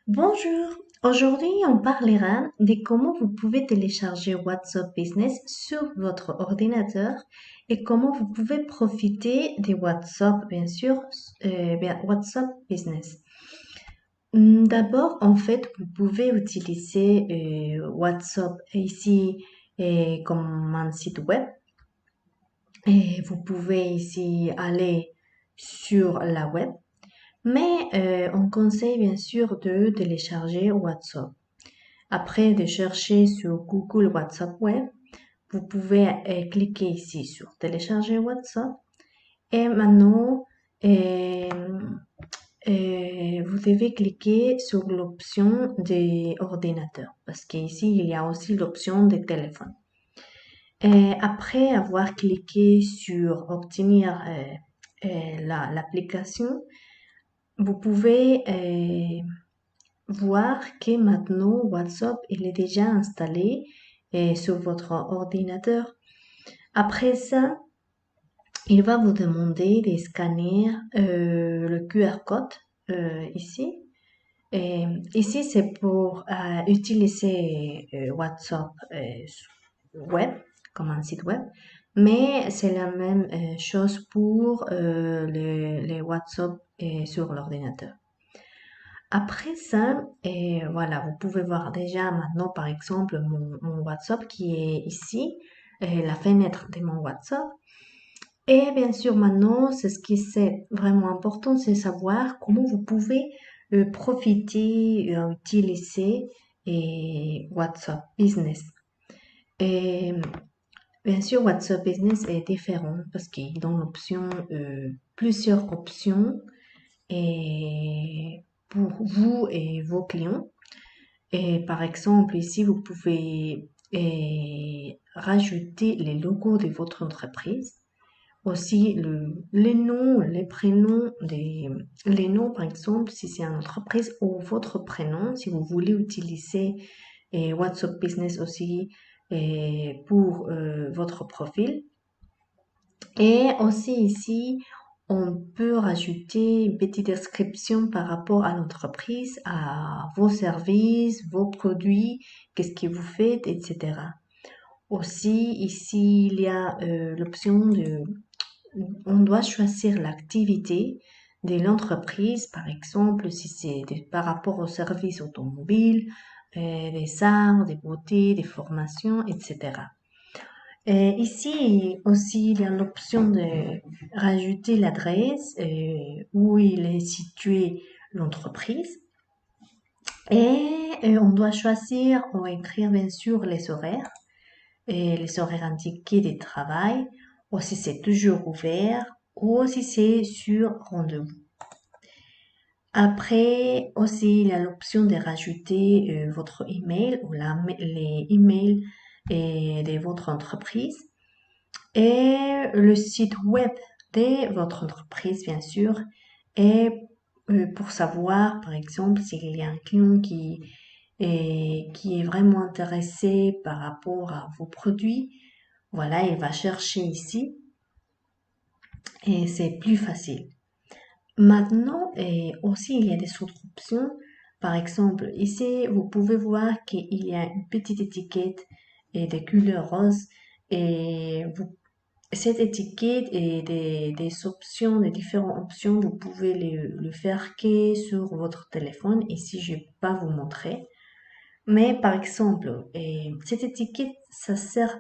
Bonjour, aujourd'hui on parlera de comment vous pouvez télécharger WhatsApp Business sur votre ordinateur et comment vous pouvez profiter de WhatsApp, bien sûr, WhatsApp Business. D'abord, en fait, vous pouvez utiliser WhatsApp ici comme un site web et vous pouvez ici aller sur la web. Mais on conseille bien sûr de télécharger WhatsApp. Après de chercher sur Google WhatsApp Web, vous pouvez cliquer ici sur télécharger WhatsApp et maintenant euh, vous devez cliquer sur l'option des ordinateurs parce qu'ici il y a aussi l'option des téléphones. Et après avoir cliqué sur obtenir l'application, vous pouvez voir que maintenant WhatsApp il est déjà installé sur votre ordinateur. Après ça, il va vous demander de scanner le QR code ici. Et ici, c'est pour utiliser WhatsApp web, comme un site web, mais c'est la même chose pour les WhatsApp sur l'ordinateur. Après ça, et voilà, vous pouvez voir déjà maintenant, par exemple, mon WhatsApp qui est ici, la fenêtre de mon WhatsApp. Et bien sûr, maintenant, c'est ce qui c'est vraiment important, c'est savoir comment vous pouvez profiter, utiliser WhatsApp Business. Et bien sûr, WhatsApp Business est différent parce qu'il donne l'option, plusieurs options et pour vous et vos clients. Et par exemple, ici, vous pouvez rajouter les logos de votre entreprise. Aussi, les noms, les prénoms les noms, par exemple, si c'est une entreprise ou votre prénom, si vous voulez utiliser WhatsApp Business aussi pour votre profil. Et aussi ici, on peut rajouter une petite description par rapport à l'entreprise, à vos services, vos produits, qu'est-ce que vous faites, etc. Aussi, ici, il y a l'option on doit choisir l'activité de l'entreprise, par exemple, si c'est par rapport aux services automobiles, des arts, des beautés, des formations, etc. Et ici aussi, il y a l'option de rajouter l'adresse où il est situé l'entreprise. Et on doit choisir ou écrire bien sûr les horaires et les horaires indiqués des travail, ou si c'est toujours ouvert, ou si c'est sur rendez-vous. Après, aussi, il y a l'option de rajouter votre email ou les emails de votre entreprise et le site web de votre entreprise, bien sûr, et pour savoir, par exemple, s'il y a un client qui est vraiment intéressé par rapport à vos produits, voilà, il va chercher ici et c'est plus facile. Maintenant, aussi, il y a des autres options. Par exemple, ici, vous pouvez voir qu'il y a une petite étiquette et de couleur rose et cette étiquette et des options, des différentes options, vous pouvez le faire que sur votre téléphone. Ici, je ne vais pas vous montrer. Mais par exemple, cette étiquette, ça sert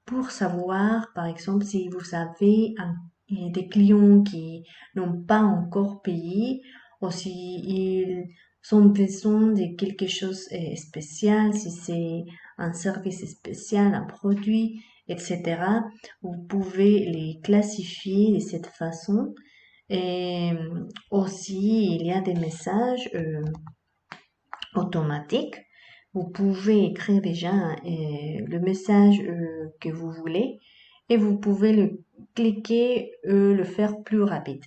pour savoir, par exemple, si vous avez des clients qui n'ont pas encore payé ou s'ils ont besoin de quelque chose spécial, si c'est un service spécial, un produit, etc. Vous pouvez les classifier de cette façon. Et aussi, il y a des messages automatiques. Vous pouvez écrire déjà le message que vous voulez et vous pouvez le cliquer, le faire plus rapide.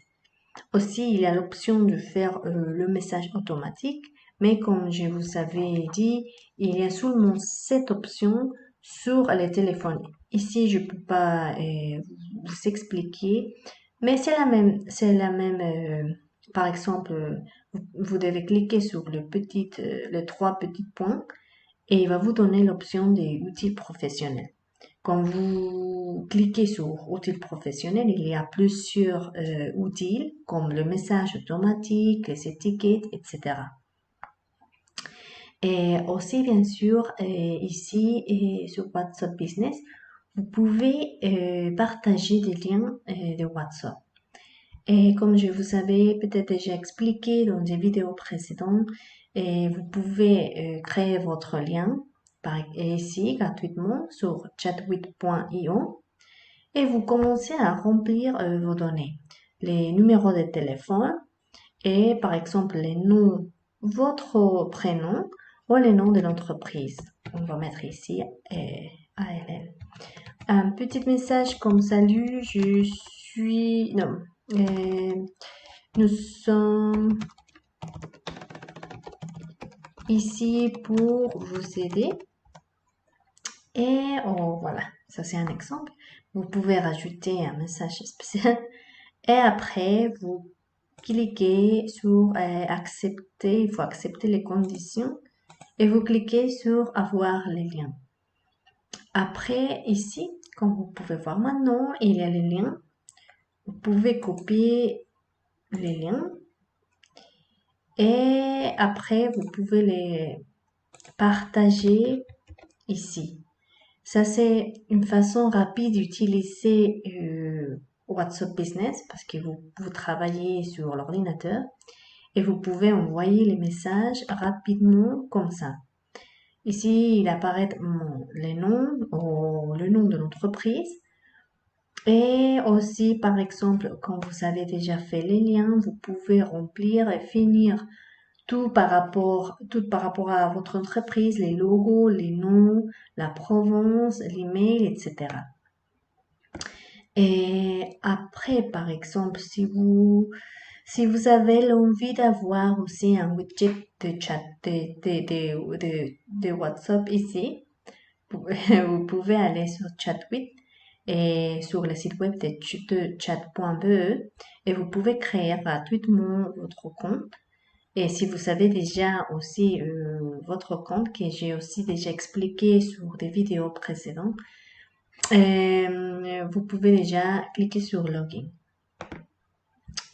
Aussi, il y a l'option de faire le message automatique, mais comme je vous avais dit, il y a seulement cette option sur les téléphones. Ici, je peux pas vous expliquer, mais c'est la même, par exemple, vous devez cliquer sur les 3 petits points et il va vous donner l'option des outils professionnels. Quand vous cliquez sur outils professionnels, il y a plusieurs outils comme le message automatique, les étiquettes, etc. Et aussi, bien sûr, ici et sur WhatsApp Business, vous pouvez partager des liens de WhatsApp. Et comme je vous avais peut-être déjà expliqué dans des vidéos précédentes, et vous pouvez créer votre lien ici gratuitement sur chatwit.io et vous commencez à remplir vos données, les numéros de téléphone et par exemple les noms, votre prénom ou les noms de l'entreprise. On va mettre ici ALL. Un petit message comme salut, je suis... Non. Nous sommes ici pour vous aider. Et oh, voilà, ça c'est un exemple. Vous pouvez rajouter un message spécial. Et après, vous cliquez sur accepter. Il faut accepter les conditions. Et vous cliquez sur avoir les liens. Après, ici, comme vous pouvez voir maintenant, il y a les liens. Vous pouvez copier les liens. Et après, vous pouvez les partager ici. Ça, c'est une façon rapide d'utiliser WhatsApp Business parce que vous travaillez sur l'ordinateur et vous pouvez envoyer les messages rapidement comme ça. Ici, il apparaît les noms ou le nom de l'entreprise. Et aussi, par exemple, quand vous avez déjà fait les liens, vous pouvez remplir et finir tout par rapport à votre entreprise, les logos, les noms, la provenance, l'email, etc. Et après, par exemple, si vous avez l'envie d'avoir aussi un widget de chat, de WhatsApp ici, vous pouvez aller sur Chatwit et sur le site web de chat.be et vous pouvez créer gratuitement votre compte. Et si vous savez déjà aussi votre compte, que j'ai aussi déjà expliqué sur des vidéos précédentes, vous pouvez déjà cliquer sur Login.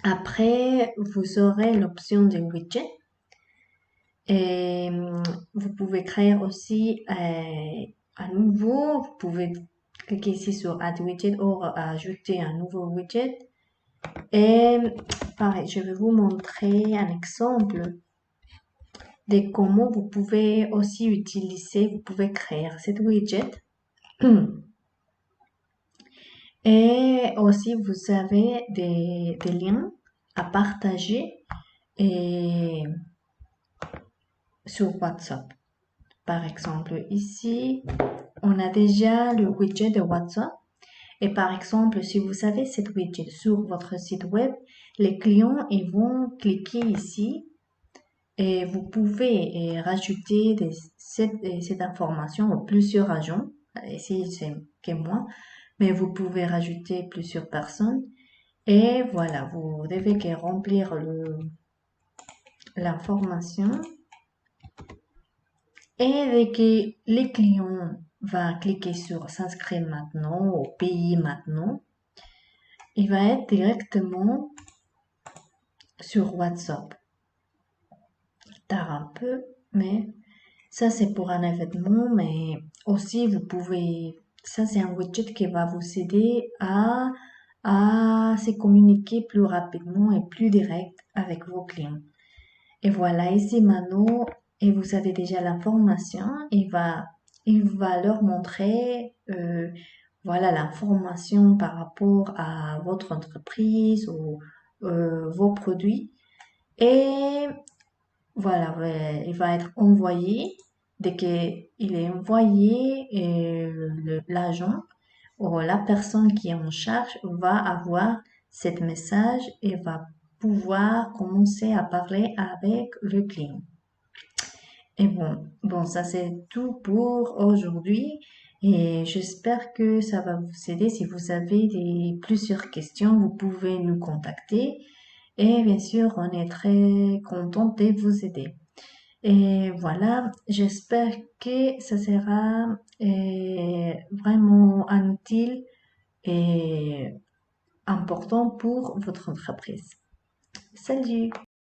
Après, vous aurez l'option de widget. Et vous pouvez créer aussi à nouveau, vous pouvez cliquer ici sur Add Widget ou ajouter un nouveau widget. Et pareil, je vais vous montrer un exemple de comment vous pouvez aussi utiliser, vous pouvez créer cette widget. Et aussi, vous avez des liens à partager et sur WhatsApp. Par exemple, ici, on a déjà le widget de WhatsApp. Et par exemple, si vous avez cette widget sur votre site web, les clients ils vont cliquer ici et vous pouvez rajouter cette information aux plusieurs agents. Ici, c'est que moi, mais vous pouvez rajouter plusieurs personnes. Et voilà, vous devez que remplir l'information. Et dès que les clients va cliquer sur s'inscrire maintenant ou payer maintenant, il va être directement sur WhatsApp. Il tarde un peu, mais ça c'est pour un événement, mais aussi vous pouvez, ça c'est un widget qui va vous aider à se communiquer plus rapidement et plus direct avec vos clients. Et voilà, ici maintenant, et vous avez déjà l'information, il va leur montrer voilà l'information par rapport à votre entreprise ou vos produits. Et voilà, il va être envoyé. Dès qu'il est envoyé, l'agent ou la personne qui est en charge va avoir ce message et va pouvoir commencer à parler avec le client. Et bon, ça c'est tout pour aujourd'hui et j'espère que ça va vous aider. Si vous avez plusieurs questions, vous pouvez nous contacter Et bien sûr, on est très content de vous aider. Et voilà, j'espère que ça sera vraiment utile et important pour votre entreprise. Salut!